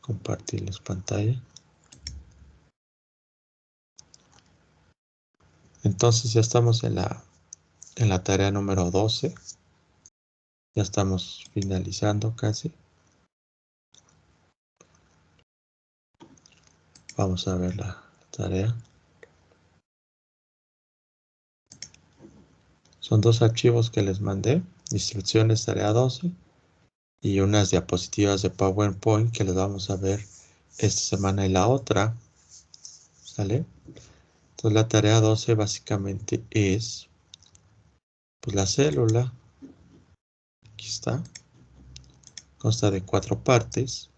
compartirles pantalla. Entonces ya estamos en la tarea número 12. Ya estamos finalizando casi. Vamos a ver la tarea. Son 2 archivos que les mandé. Instrucciones tarea 12. Y unas diapositivas de PowerPoint que les vamos a ver esta semana y la otra. ¿Sale? Entonces la tarea 12 básicamente es pues la célula. Aquí está. Consta de 4 partes.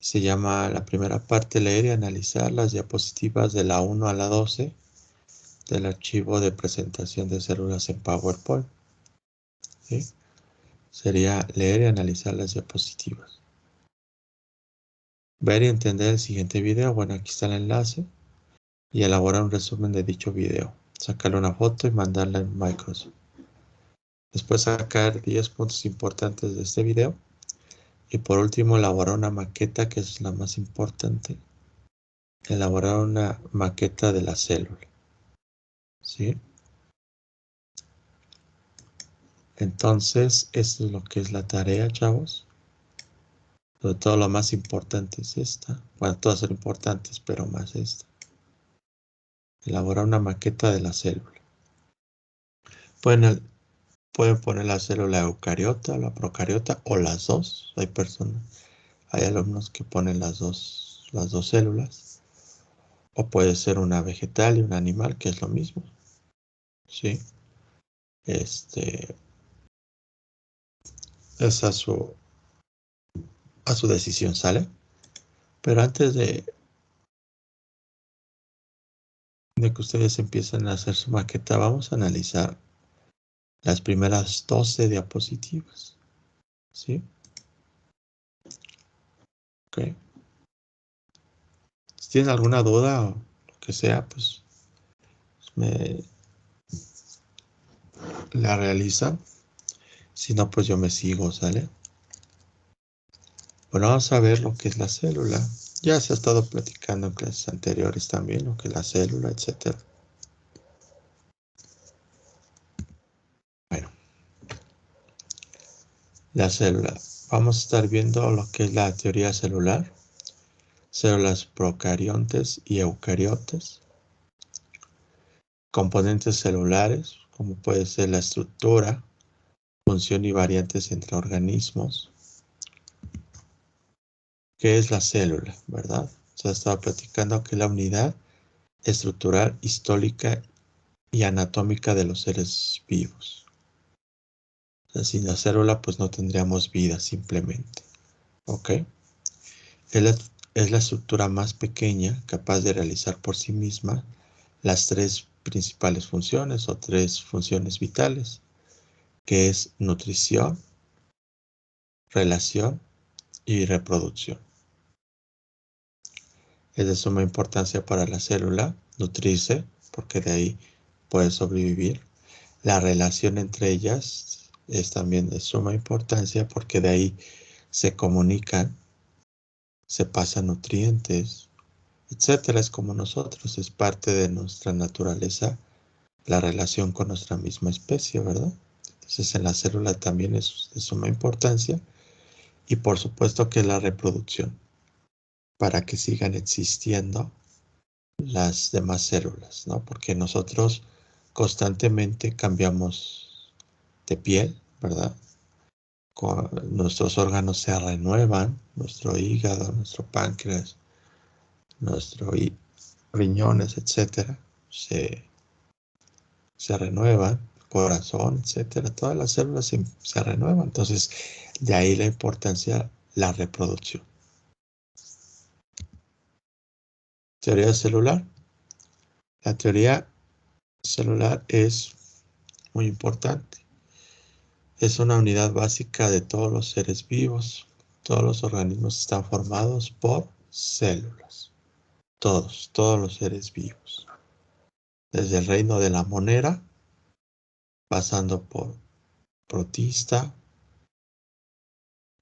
Se llama la primera parte leer y analizar las diapositivas de la 1 a la 12 del archivo de presentación de células en PowerPoint. ¿Sí? Sería leer y analizar las diapositivas. Ver y entender el siguiente video. Bueno, aquí está el enlace. Y elaborar un resumen de dicho video. Sacarle una foto y mandarla en Microsoft. Después sacar 10 puntos importantes de este video. Y por último, elaborar una maqueta, que es la más importante. Elaborar una maqueta de la célula. ¿Sí? Entonces, esto es lo que es la tarea, chavos. Sobre todo lo más importante es esta. Bueno, todas son importantes, pero más esta. Elaborar una maqueta de la célula. Pueden poner la célula eucariota, la procariota o las dos. Hay alumnos que ponen las dos células. O puede ser una vegetal y una animal, que es lo mismo. ¿Sí? Es a su decisión, ¿sale? Pero antes de que ustedes empiecen a hacer su maqueta, vamos a analizar las primeras 12 diapositivas. ¿Sí? Ok. Si tienen alguna duda o lo que sea, pues me la realizan. Si no, pues yo me sigo, ¿sale? Bueno, vamos a ver lo que es la célula. Ya se ha estado platicando en clases anteriores también, lo que es la célula, etc. Bueno, la célula. Vamos a estar viendo lo que es la teoría celular. Células procariontes y eucariotes. Componentes celulares, como puede ser la estructura, función y variantes entre organismos. ¿Qué es la célula, verdad? Se ha estado platicando que es la unidad estructural, histórica y anatómica de los seres vivos. O sea, sin la célula, pues no tendríamos vida, simplemente. ¿Ok? Es la estructura más pequeña, capaz de realizar por sí misma las 3 principales funciones o 3 funciones vitales, que es nutrición, relación y reproducción. Es de suma importancia para la célula nutrirse, porque de ahí puede sobrevivir. La relación entre ellas es también de suma importancia, porque de ahí se comunican, se pasan nutrientes, etcétera. Es como nosotros, es parte de nuestra naturaleza la relación con nuestra misma especie, ¿verdad? Entonces en la célula también es de suma importancia. Y por supuesto que la reproducción, para que sigan existiendo las demás células, ¿no? Porque nosotros constantemente cambiamos de piel, ¿verdad? Nuestros órganos se renuevan, nuestro hígado, nuestro páncreas, nuestros riñones, etcétera, se renuevan, corazón, etcétera. Todas las células se renuevan. Entonces, de ahí la importancia, la reproducción. Teoría celular. La teoría celular es muy importante. Es una unidad básica de todos los seres vivos. Todos los organismos están formados por células. Todos los seres vivos. Desde el reino de la monera, pasando por protista,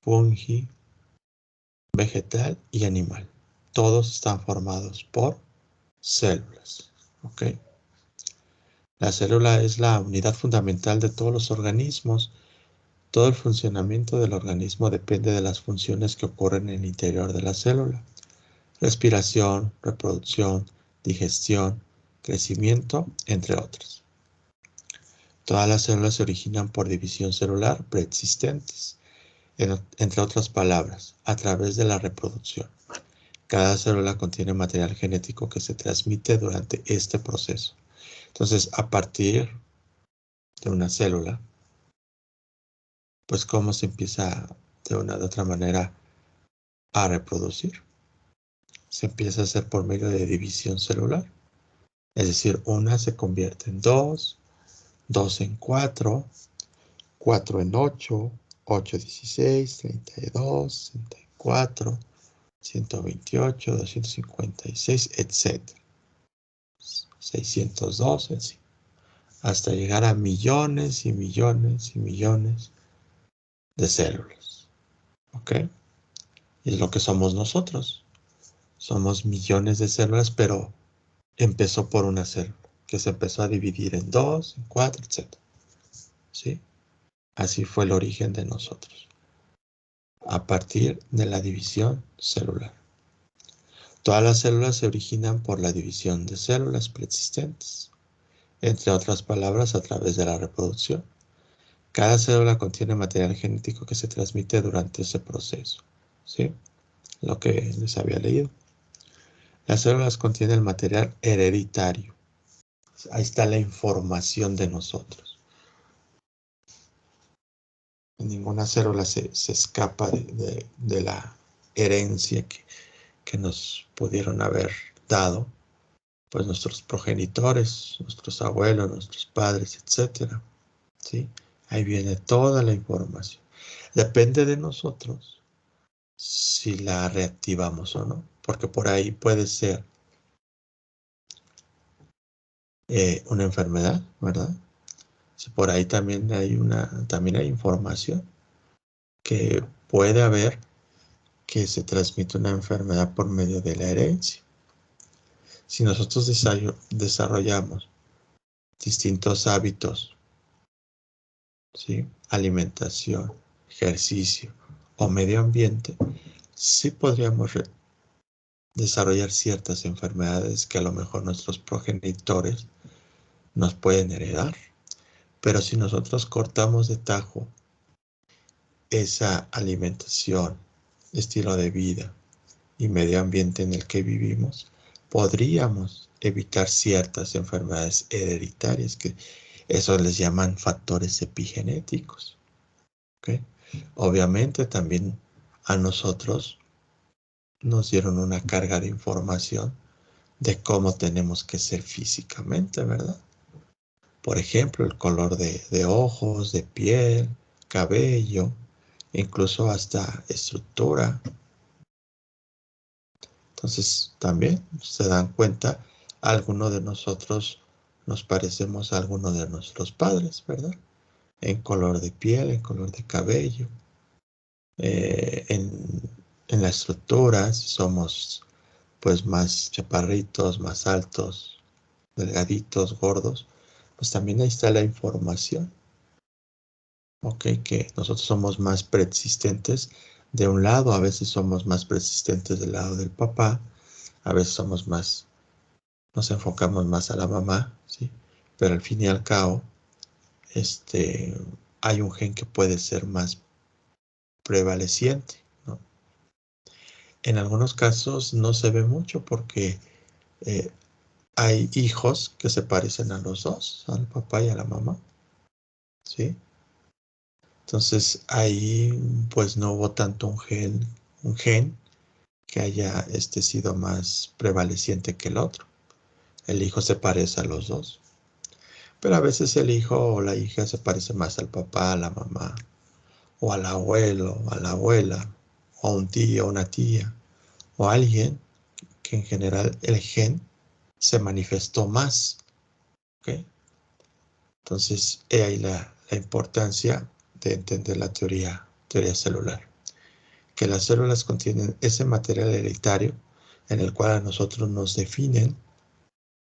fungi, vegetal y animal. Todos están formados por células. ¿Ok? La célula es la unidad fundamental de todos los organismos. Todo el funcionamiento del organismo depende de las funciones que ocurren en el interior de la célula. Respiración, reproducción, digestión, crecimiento, entre otras. Todas las células se originan por división celular preexistentes, entre otras palabras, a través de la reproducción. Cada célula contiene material genético que se transmite durante este proceso. Entonces, a partir de una célula, pues cómo se empieza de una u otra manera a reproducir. Se empieza a hacer por medio de división celular. Es decir, una se convierte en dos, dos en cuatro, cuatro en ocho, ocho, 16, 32, 64, 128, 256, etc. 602, así, hasta llegar a millones y millones y millones de células. ¿Ok? Y es lo que somos nosotros. Somos millones de células, pero empezó por una célula, que se empezó a dividir en dos, en cuatro, etc. ¿Sí? Así fue el origen de nosotros, a partir de la división celular. Todas las células se originan por la división de células preexistentes, entre otras palabras, a través de la reproducción. Cada célula contiene material genético que se transmite durante ese proceso. ¿Sí? Lo que les había leído. Las células contienen el material hereditario. Ahí está la información de nosotros. Ninguna célula se escapa de la herencia que nos pudieron haber dado, pues nuestros progenitores, nuestros abuelos, nuestros padres, etcétera. ¿Sí? Ahí viene toda la información. Depende de nosotros si la reactivamos o no, porque por ahí puede ser una enfermedad, ¿verdad? Si por ahí también hay información que puede haber que se transmite una enfermedad por medio de la herencia. Si nosotros desarrollamos distintos hábitos, ¿sí? Alimentación, ejercicio o medio ambiente, sí podríamos desarrollar ciertas enfermedades que a lo mejor nuestros progenitores nos pueden heredar. Pero si nosotros cortamos de tajo esa alimentación, estilo de vida y medio ambiente en el que vivimos, podríamos evitar ciertas enfermedades hereditarias, que eso les llaman factores epigenéticos. ¿Okay? Obviamente también a nosotros nos dieron una carga de información de cómo tenemos que ser físicamente, ¿verdad? Por ejemplo, el color de ojos, de piel, cabello, incluso hasta estructura. Entonces, también se dan cuenta, algunos de nosotros nos parecemos a algunos de nuestros padres, ¿verdad? En color de piel, en color de cabello, en la estructura, si somos pues más chaparritos, más altos, delgaditos, gordos, pues también ahí está la información. Ok, que nosotros somos más persistentes de un lado, a veces somos más persistentes del lado del papá, a veces nos enfocamos más a la mamá, ¿sí? Pero al fin y al cabo, hay un gen que puede ser más prevaleciente, ¿no? En algunos casos no se ve mucho porque eh, hay hijos que se parecen a los dos, al papá y a la mamá, ¿sí? Entonces ahí pues no hubo tanto un gen que haya sido más prevaleciente que el otro. El hijo se parece a los dos. Pero a veces el hijo o la hija se parece más al papá, a la mamá, o al abuelo, a la abuela, o a un tío, una tía, o a alguien que en general el gen se manifestó más. ¿Ok? Entonces, ahí la importancia de entender la teoría celular. que las células contienen ese material hereditario en el cual a nosotros nos definen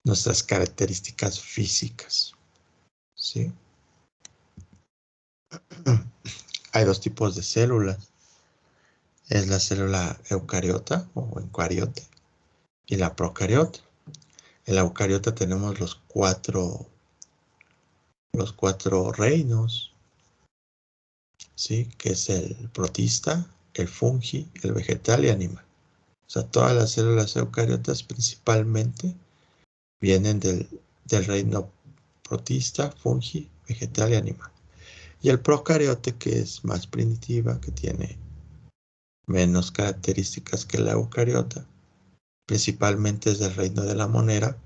nuestras características físicas, ¿sí? Hay dos tipos de células. Es la célula eucariota o eucariote y la procariota. En la eucariota tenemos los cuatro reinos, ¿sí? Que es el protista, el fungi, el vegetal y animal. O sea, todas las células eucariotas principalmente vienen del reino protista, fungi, vegetal y animal. Y el procariote, que es más primitiva, que tiene menos características que la eucariota, principalmente es del reino de la monera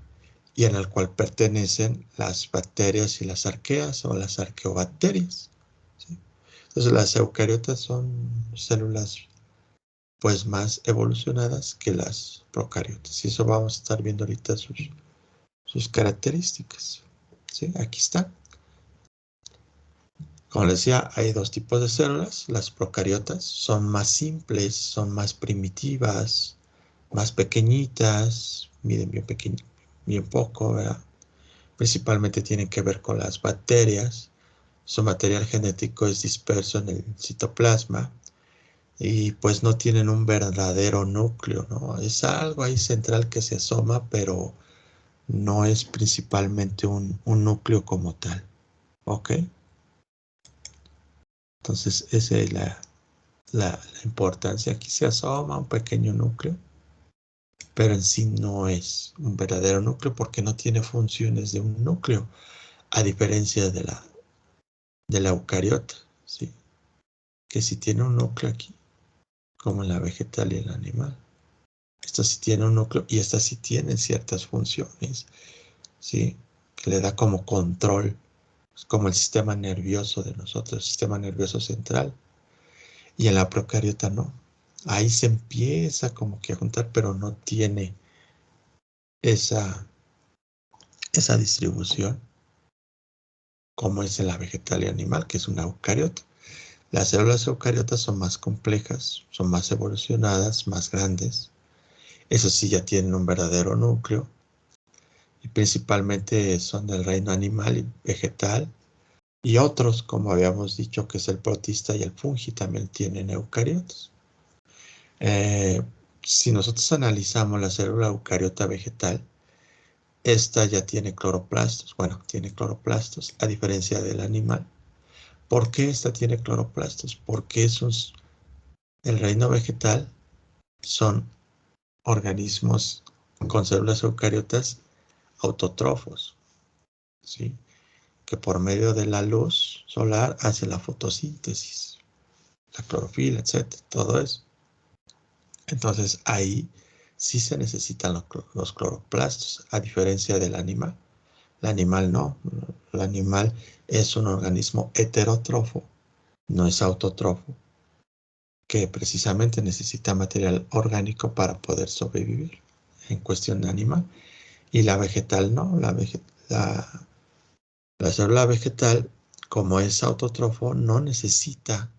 y en el cual pertenecen las bacterias y las arqueas o las arqueobacterias, ¿sí? Entonces las eucariotas son células pues más evolucionadas que las procariotas. Y eso vamos a estar viendo ahorita sus características, ¿sí? Aquí está. Como les decía, hay dos tipos de células. Las procariotas son más simples, son más primitivas, más pequeñitas, miden bien pequeño, bien poco, ¿verdad? Principalmente tienen que ver con las bacterias. Su material genético es disperso en el citoplasma y pues no tienen un verdadero núcleo, ¿no? Es algo ahí central que se asoma, pero no es principalmente un núcleo como tal, ¿ok? Entonces esa es la importancia. Aquí se asoma un pequeño núcleo, pero en sí no es un verdadero núcleo porque no tiene funciones de un núcleo, a diferencia de la eucariota, ¿sí? Que sí tiene un núcleo aquí, como en la vegetal y el animal. Esta sí tiene un núcleo y esta sí tiene ciertas funciones, ¿sí? Que le da como control, como el sistema nervioso de nosotros, el sistema nervioso central. Y en la procariota no. Ahí se empieza como que a juntar, pero no tiene esa, esa distribución como es en la vegetal y animal, que es una eucariota. Las células eucariotas son más complejas, son más evolucionadas, más grandes. Eso sí, ya tienen un verdadero núcleo y principalmente son del reino animal y vegetal. Y otros, como habíamos dicho, que es el protista y el fungi, también tienen eucariotas. Eh, si nosotros analizamos la célula eucariota vegetal, esta ya tiene cloroplastos. Bueno, tiene cloroplastos, a diferencia del animal. ¿Por qué esta tiene cloroplastos? Porque el reino vegetal son organismos con células eucariotas autótrofos, ¿sí? Que por medio de la luz solar hace la fotosíntesis, la clorofila, etcétera, todo eso. Entonces ahí sí se necesitan los cloroplastos, a diferencia del animal. El animal no, el animal es un organismo heterótrofo, no es autótrofo, que precisamente necesita material orgánico para poder sobrevivir en cuestión de animal. Y la vegetal no, la célula vegetal, como es autótrofo, no necesita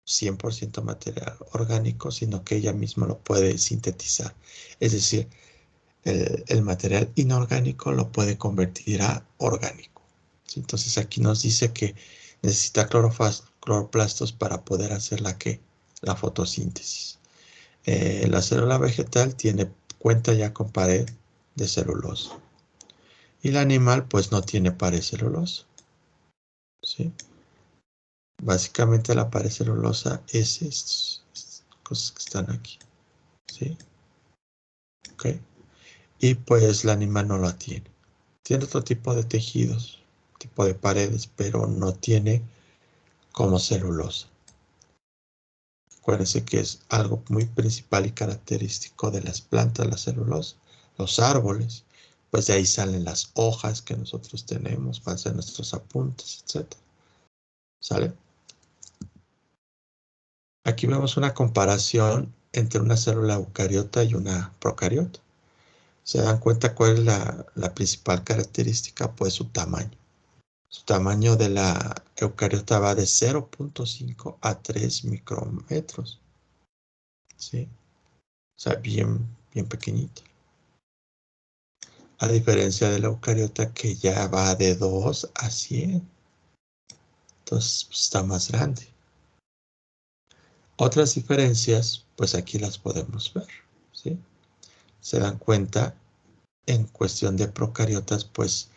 100% material orgánico, sino que ella misma lo puede sintetizar. Es decir, el material inorgánico lo puede convertir a orgánico, ¿sí? Entonces aquí nos dice que necesita cloroplastos para poder hacer la fotosíntesis. La célula vegetal cuenta ya con pared de celulosa. Y el animal pues no tiene pared celulosa, ¿sí? Básicamente la pared celulosa es estas cosas que están aquí, ¿sí? ¿Ok? Y pues el animal no la tiene. Tiene otro tipo de tejidos, tipo de paredes, pero no tiene como celulosa. Acuérdense que es algo muy principal y característico de las plantas, la celulosa, los árboles, pues de ahí salen las hojas que nosotros tenemos, van a ser nuestros apuntes, etc. ¿Sale? Aquí vemos una comparación entre una célula eucariota y una procariota. ¿Se dan cuenta cuál es la principal característica? Pues su tamaño. Su tamaño de la eucariota va de 0.5 a 3 micrómetros. ¿Sí? O sea, bien pequeñito. A diferencia de la eucariota que ya va de 2 a 100. Entonces pues, está más grande. Otras diferencias, pues aquí las podemos ver. ¿Sí? Se dan cuenta, en cuestión de procariotas, pues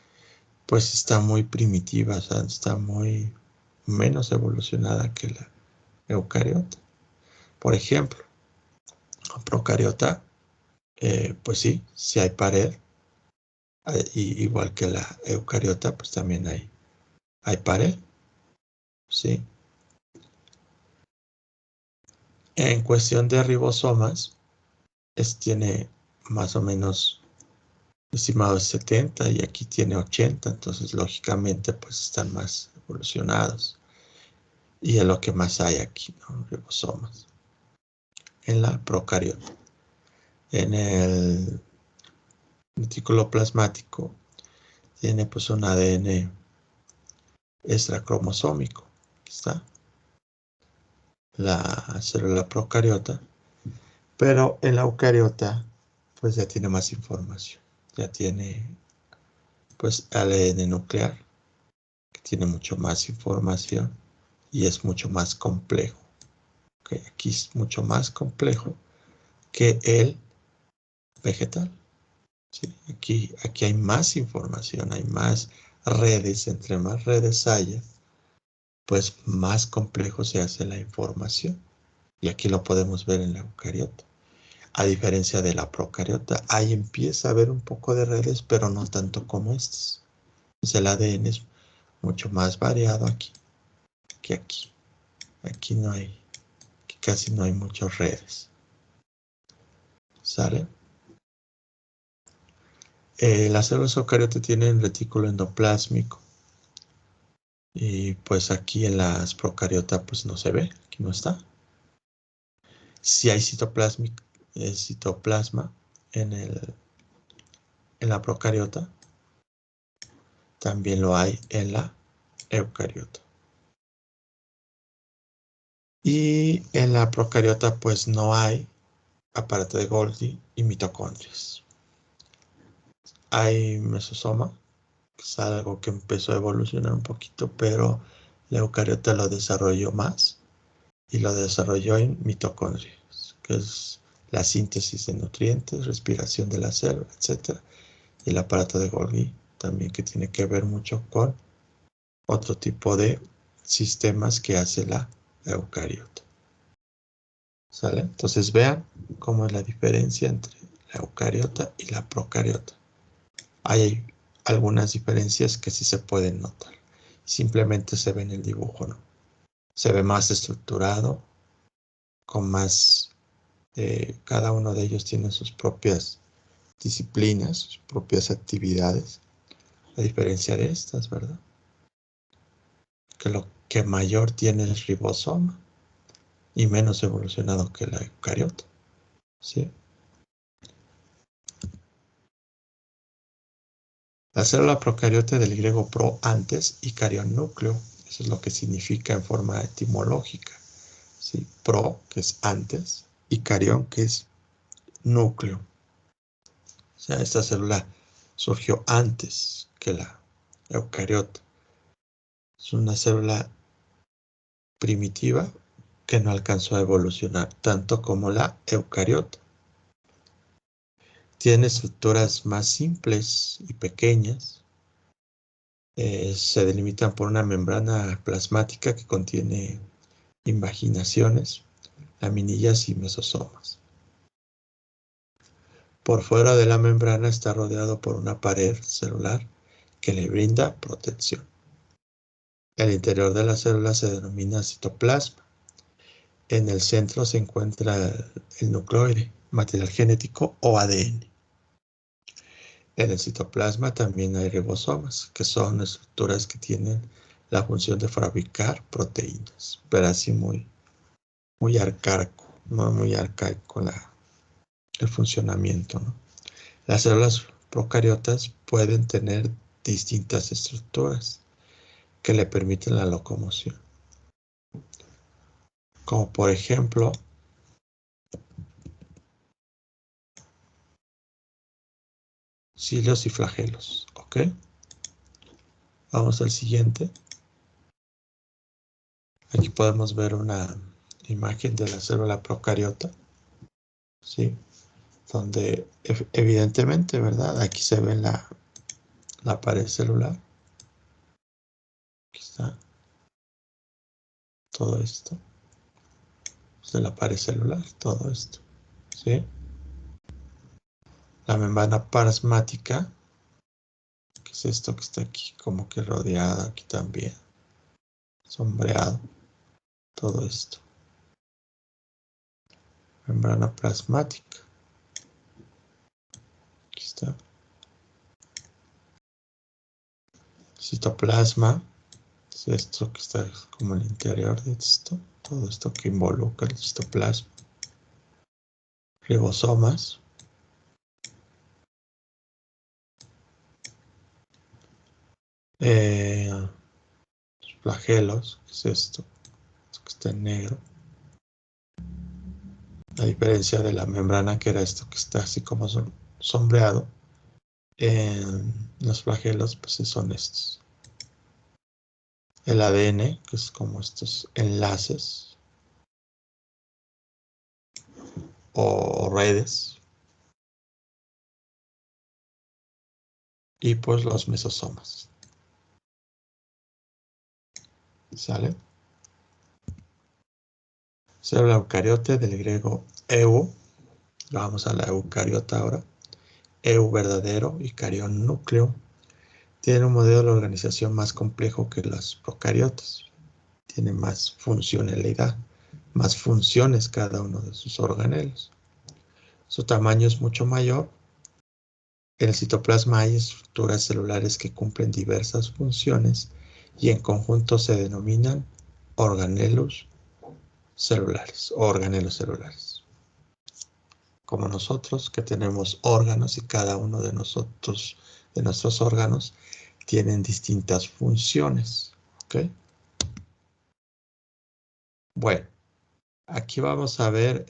está muy primitiva, o sea, está muy menos evolucionada que la eucariota. Por ejemplo, la procariota, pues sí, si hay pared, igual que la eucariota, pues también hay pared, ¿sí? En cuestión de ribosomas, tiene más o menos estimado 70 y aquí tiene 80, entonces lógicamente pues están más evolucionados. Y es lo que más hay aquí, ¿no? Ribosomas. En la procariota. En el retículo plasmático tiene pues un ADN extracromosómico. Aquí está la célula procariota. Pero en la eucariota pues ya tiene más información. Ya tiene pues ADN nuclear, que tiene mucho más información y es mucho más complejo. ¿Okay? Aquí es mucho más complejo que el vegetal. ¿Sí? Aquí hay más información, hay más redes. Entre más redes haya, pues más complejo se hace la información. Y aquí lo podemos ver en la eucariota. A diferencia de la procariota, ahí empieza a haber un poco de redes, pero no tanto como estas. Pues el ADN es mucho más variado aquí que aquí. Aquí no hay, aquí casi no hay muchas redes. ¿Sale? Las células eucariotas tienen retículo endoplásmico. Y pues aquí en las procariotas pues no se ve, aquí no está. Si hay citoplasma en la procariota, también lo hay en la eucariota. Y en la procariota pues no hay aparato de Golgi y mitocondrias. Hay mesosoma, que es algo que empezó a evolucionar un poquito, pero la eucariota lo desarrolló más y lo desarrolló en mitocondrias, que es la síntesis de nutrientes, respiración de la célula, etc. Y el aparato de Golgi también, que tiene que ver mucho con otro tipo de sistemas que hace la eucariota. ¿Sale? Entonces vean cómo es la diferencia entre la eucariota y la procariota. Hay algunas diferencias que sí se pueden notar. Simplemente se ve en el dibujo, ¿no? Se ve más estructurado, con más... cada uno de ellos tiene sus propias disciplinas, sus propias actividades, a diferencia de estas, ¿verdad? Que lo que mayor tiene el ribosoma y menos evolucionado que la eucariota, ¿sí? La célula procariota del griego pro, antes, y carión, núcleo. Eso es lo que significa en forma etimológica, ¿sí? Pro, que es antes, y carión, que es núcleo. O sea, esta célula surgió antes que la eucariota. Es una célula primitiva que no alcanzó a evolucionar tanto como la eucariota. Tiene estructuras más simples y pequeñas. Se delimitan por una membrana plasmática que contiene invaginaciones, laminillas y mesosomas. Por fuera de la membrana está rodeado por una pared celular que le brinda protección. El interior de la célula se denomina citoplasma. En el centro se encuentra el nucleoide, material genético o ADN. En el citoplasma también hay ribosomas, que son estructuras que tienen la función de fabricar proteínas, pero así muy arcaico, ¿no? Muy arcaico el funcionamiento, ¿no? Las células procariotas pueden tener distintas estructuras. que le permiten la locomoción. Como por ejemplo, cilios y flagelos. ¿Ok? Vamos al siguiente. Aquí podemos ver una imagen de la célula procariota. ¿Sí? Donde evidentemente, ¿verdad? Aquí se ve la pared celular. Aquí está todo esto. De la pared celular, todo esto. ¿Sí? La membrana plasmática, que es esto que está aquí, como que rodeada aquí también. Sombreado. Todo esto. Membrana plasmática. Aquí está. Citoplasma. Es esto que está como el interior de esto. Todo esto que involucra el citoplasma. Ribosomas. Flagelos. ¿Qué es esto? Esto que está en negro. A diferencia de la membrana, que era esto que está así como sombreado. Los flagelos, pues son estos. El ADN, que es como estos enlaces o redes. Y pues los mesosomas. ¿Sale? Célula eucariote, del griego eu. Vamos a la eucariota ahora. Eu verdadero y carión núcleo. Tiene un modelo de organización más complejo que las procariotas. Tiene más funcionalidad, más funciones cada uno de sus organelos. Su tamaño es mucho mayor. En el citoplasma hay estructuras celulares que cumplen diversas funciones y en conjunto se denominan organelos celulares o organelos celulares. Como nosotros, que tenemos órganos y cada uno de nosotros, de nuestros órganos, tienen distintas funciones. ¿Ok? Bueno, aquí vamos a ver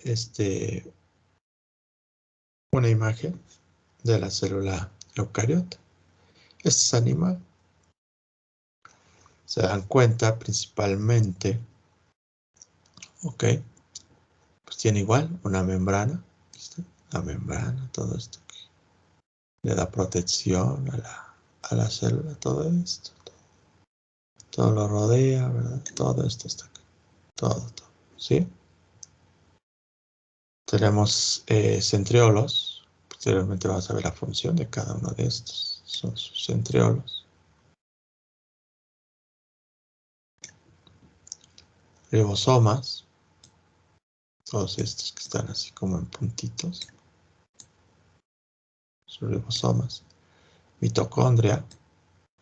una imagen de la célula eucariota. Este es animal. Se dan cuenta principalmente, ok, pues tiene igual una membrana. ¿Viste? La membrana, todo esto que le da protección a la célula, todo esto. Todo lo rodea, ¿verdad? Todo esto está acá. Todo, ¿sí? Tenemos centriolos. Posteriormente vamos a ver la función de cada uno de estos. Son sus centriolos. Ribosomas. Todos estos que están así como en puntitos. Sus ribosomas. Mitocondria.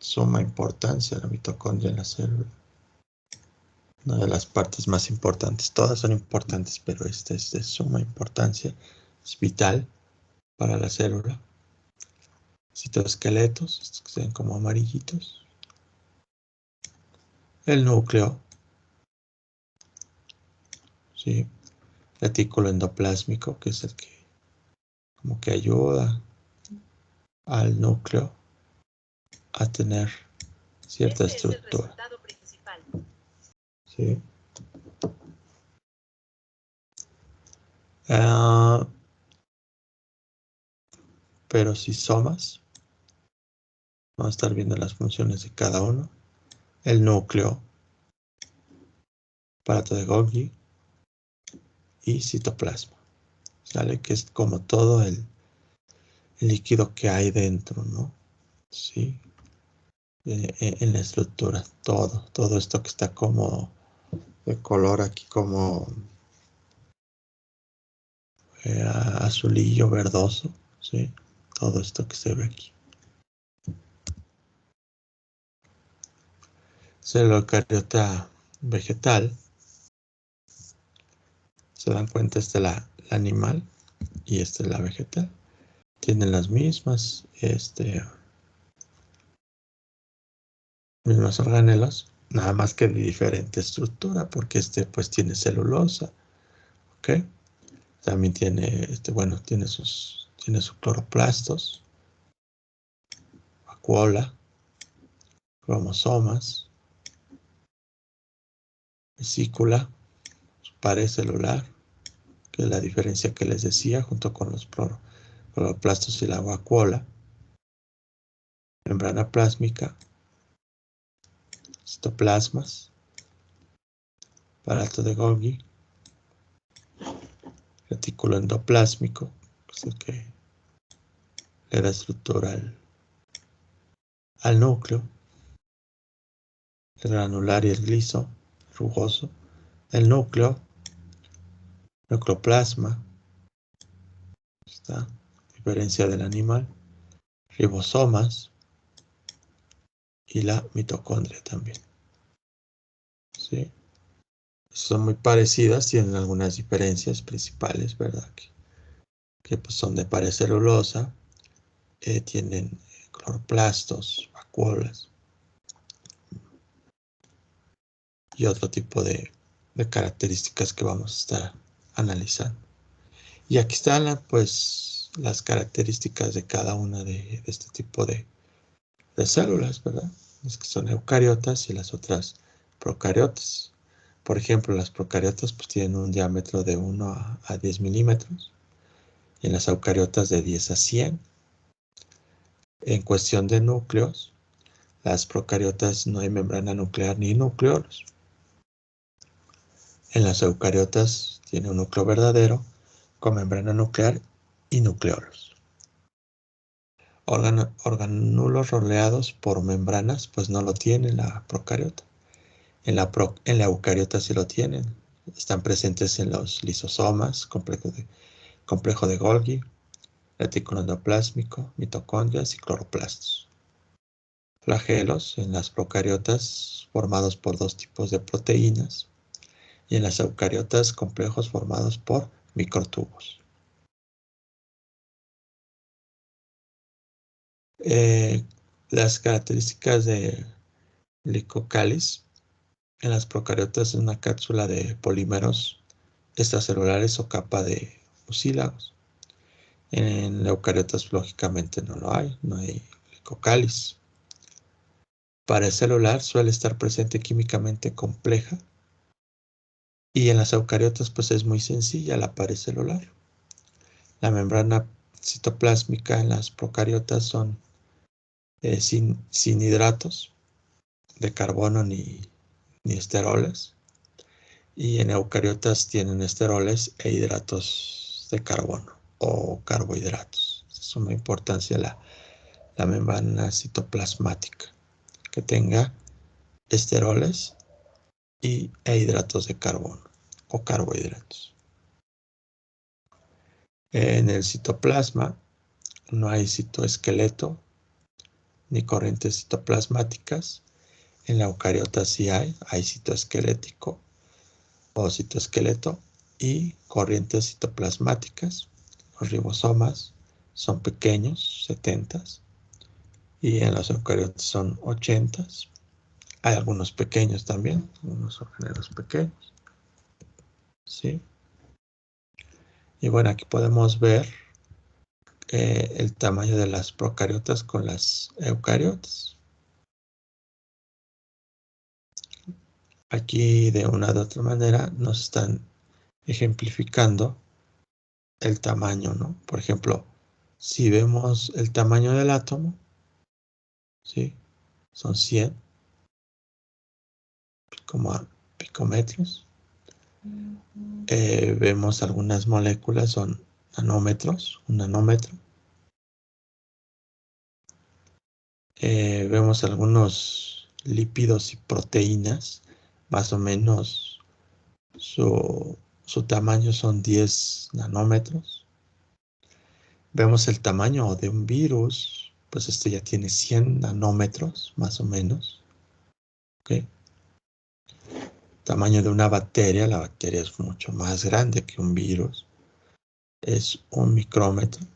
Suma importancia la mitocondria en la célula. Una de las partes más importantes. Todas son importantes, pero esta es de suma importancia. Es vital para la célula. Citoesqueletos, estos que se ven como amarillitos. El núcleo. ¿Sí? Retículo endoplásmico, que es el que como que ayuda al núcleo a tener cierta estructura. ¿Sí? Pero si somas, vamos a estar viendo las funciones de cada uno. El núcleo, aparato de Golgi y citoplasma. ¿Sale? Que es como todo el líquido que hay dentro, ¿no? Sí. En la estructura, todo esto que está como de color aquí como azulillo verdoso, ¿sí? Todo esto que se ve aquí. Célula eucariota vegetal. Se dan cuenta, esta es la animal y esta es la vegetal. Tienen las mismas mismos organelos, nada más que de diferente estructura, porque este pues tiene celulosa, ¿ok? También tiene, bueno, tiene sus cloroplastos, vacuola, cromosomas, vesícula, pared celular, que es la diferencia que les decía, junto con los cloroplastos y la vacuola, membrana plásmica, citoplasmas, aparato de Golgi, retículo endoplásmico, que es el que le da estructura al núcleo, el granular y el gliso, rugoso, el núcleo, nucleoplasma, está, diferencia del animal, ribosomas y la mitocondria también, ¿sí? Son muy parecidas, tienen algunas diferencias principales, ¿verdad? Que pues son de pared celulosa, tienen cloroplastos, vacuolas y otro tipo de características que vamos a estar analizando. Y aquí están pues las características de cada una de este tipo de células, ¿verdad? Las que son eucariotas y las otras procariotas. Por ejemplo, las procariotas pues tienen un diámetro de 1 a 10 milímetros y en las eucariotas de 10 a 100. En cuestión de núcleos, las procariotas no hay membrana nuclear ni núcleolos. En las eucariotas tiene un núcleo verdadero con membrana nuclear y núcleolos. Organulos rodeados por membranas, pues no lo tiene la procariota. En la eucariota sí lo tienen. Están presentes en los lisosomas, complejo de Golgi, retículo endoplásmico, mitocondrias y cloroplastos. Flagelos en las procariotas formados por dos tipos de proteínas y en las eucariotas complejos formados por microtubos. Las características de licocáliz en las procariotas es una cápsula de polímeros extracelulares o capa de mucílagos. En eucariotas lógicamente no hay licocáliz. Pared celular suele estar presente químicamente compleja y en las eucariotas pues es muy sencilla la pared celular. La membrana citoplásmica en las procariotas son sin hidratos de carbono ni esteroles y en eucariotas tienen esteroles e hidratos de carbono o carbohidratos. Es de suma importancia la membrana citoplasmática que tenga esteroles e hidratos de carbono o carbohidratos. En el citoplasma no hay citoesqueleto ni corrientes citoplasmáticas. En la eucariota sí hay citoesquelético o citoesqueleto y corrientes citoplasmáticas. Los ribosomas son pequeños, 70, y en los eucariotas son 80. Hay algunos pequeños también, unos organelos pequeños, ¿sí? Y bueno, aquí podemos ver el tamaño de las procariotas con las eucariotas. Aquí de una u otra manera nos están ejemplificando el tamaño, ¿no? Por ejemplo, si vemos el tamaño del átomo, ¿sí? Son 100 picometros. Vemos algunas moléculas, son nanómetros, un nanómetro. Vemos algunos lípidos y proteínas, más o menos su tamaño son 10 nanómetros. Vemos el tamaño de un virus, pues esto ya tiene 100 nanómetros, más o menos. ¿Okay? Tamaño de una bacteria, la bacteria es mucho más grande que un virus, es 1 micrómetro.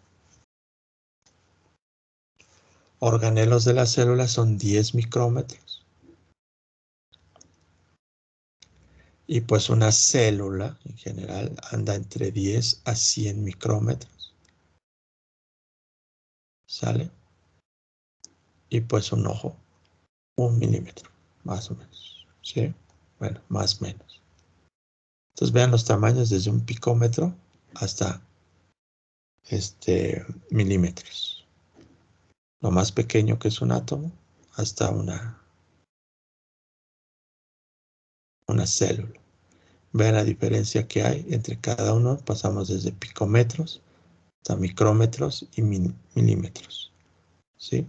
Organelos de la célula son 10 micrómetros. Y pues una célula en general anda entre 10 a 100 micrómetros. ¿Sale? Y pues un ojo, 1 milímetro, más o menos. ¿Sí? Bueno, más o menos. Entonces vean los tamaños desde un picómetro hasta milímetros. Lo más pequeño que es un átomo hasta una célula. Vean la diferencia que hay entre cada uno. Pasamos desde picómetros hasta micrómetros y milímetros. ¿Sí?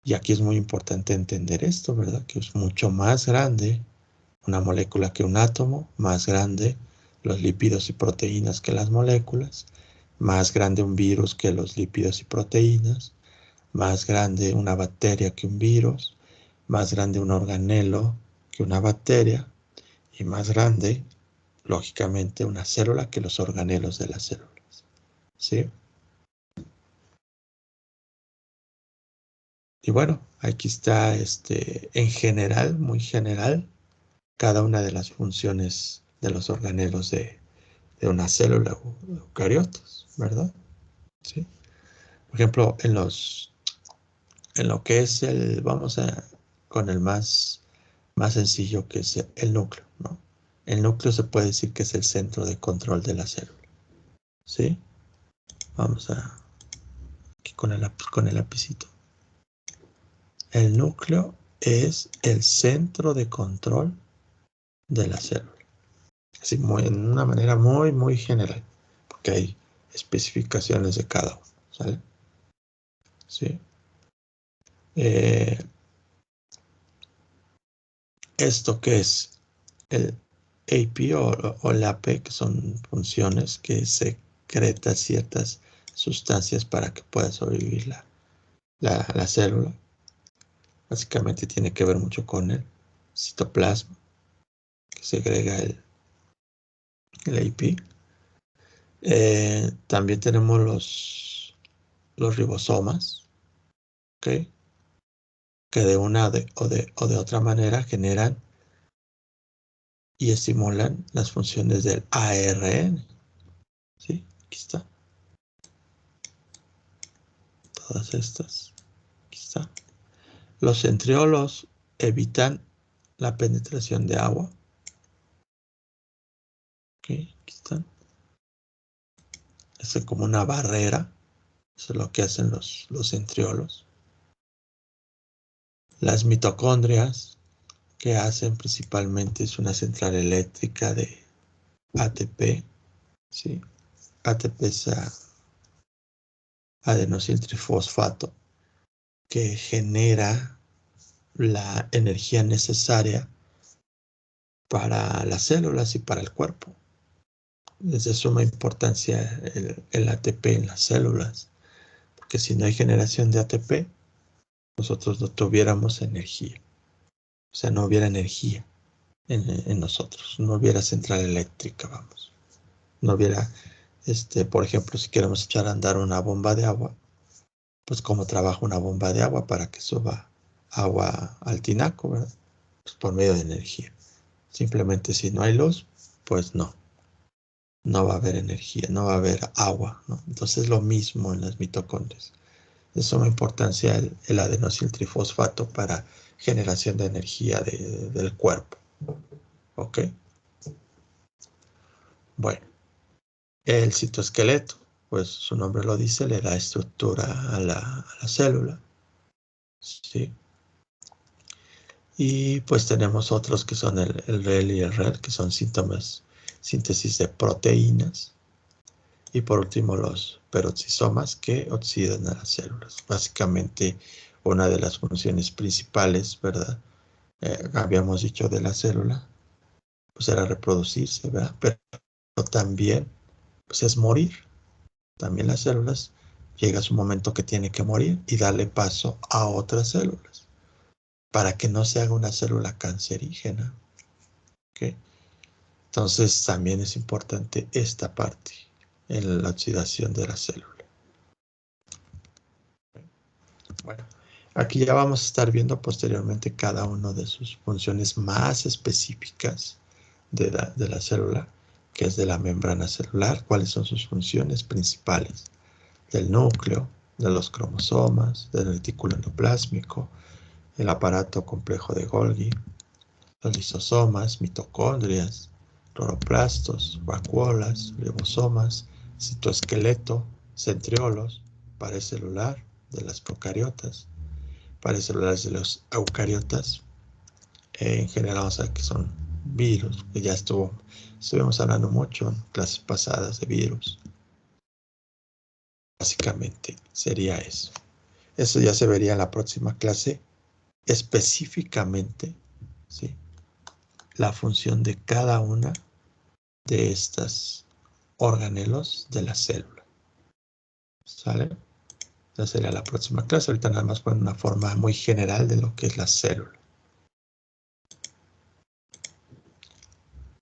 Y aquí es muy importante entender esto, ¿verdad? Que es mucho más grande una molécula que un átomo, más grande los lípidos y proteínas que las moléculas, más grande un virus que los lípidos y proteínas, más grande una bacteria que un virus, más grande un organelo que una bacteria y más grande, lógicamente, una célula que los organelos de las células. ¿Sí? Y bueno, aquí está en general, muy general, cada una de las funciones de los organelos de una célula eucariotas, ¿verdad? ¿Sí? Por ejemplo, en lo que es vamos con el más sencillo que es el núcleo, ¿no? El núcleo se puede decir que es el centro de control de la célula, ¿sí? Vamos aquí con el lapicito. El núcleo es el centro de control de la célula. Así, en una manera muy, muy general, porque hay especificaciones de cada uno, ¿sale? Sí. Eh, ¿Esto qué es? El AP o el AP, que son funciones que secretan ciertas sustancias para que pueda sobrevivir la célula. Básicamente tiene que ver mucho con el citoplasma, que segrega el AP. También tenemos los ribosomas, ¿ok? Que de una o de otra manera generan y estimulan las funciones del ARN. ¿Sí? Aquí está. Todas estas. Aquí está. Los centriolos evitan la penetración de agua. ¿Ok? Aquí están. Es como una barrera. Eso es lo que hacen los centriolos. Las mitocondrias, que hacen principalmente es una central eléctrica de ATP. ¿Sí? ATP es adenosíntrifosfato, que genera la energía necesaria para las células y para el cuerpo. Es de suma importancia el ATP en las células, porque si no hay generación de ATP, nosotros no tuviéramos energía. O sea, no hubiera energía en nosotros, no hubiera central eléctrica, vamos. No hubiera, por ejemplo, si queremos echar a andar una bomba de agua, pues cómo trabaja una bomba de agua para que suba agua al tinaco, ¿verdad? Pues por medio de energía. Simplemente si no hay luz, pues no va a haber energía, no va a haber agua, ¿no? Entonces es lo mismo en las mitocondrias. De suma importancia el adenosíntrifosfato para generación de energía del cuerpo. ¿Ok? Bueno, el citoesqueleto, pues su nombre lo dice, le da estructura a la célula. ¿Sí? Y pues tenemos otros que son el REL y el REL, que son síntesis de proteínas. Y por último, los peroxisomas que oxidan a las células. Básicamente, una de las funciones principales, ¿verdad? Habíamos dicho de la célula, pues era reproducirse, ¿verdad? Pero también, pues es morir. También las células llega su momento que tiene que morir y darle paso a otras células para que no se haga una célula cancerígena. ¿Ok? Entonces, también es importante esta parte en la oxidación de la célula. Bueno, aquí ya vamos a estar viendo posteriormente cada una de sus funciones más específicas, de la célula, que es de la membrana celular, cuáles son sus funciones principales, del núcleo, de los cromosomas, del retículo endoplásmico, el aparato complejo de Golgi, los lisosomas, mitocondrias, cloroplastos, vacuolas, ribosomas, citoesqueleto, centriolos, pared celular de las procariotas, paredes celulares de los eucariotas. En general vamos a ver que son virus, que ya estuvimos hablando mucho en clases pasadas de virus. Básicamente sería eso. Eso ya se vería en la próxima clase, específicamente, ¿sí?, la función de cada una de estas organelos de la célula. ¿Sale? Esa sería la próxima clase. Ahorita nada más ponen una forma muy general de lo que es la célula.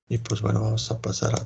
Y pues bueno, vamos a pasar a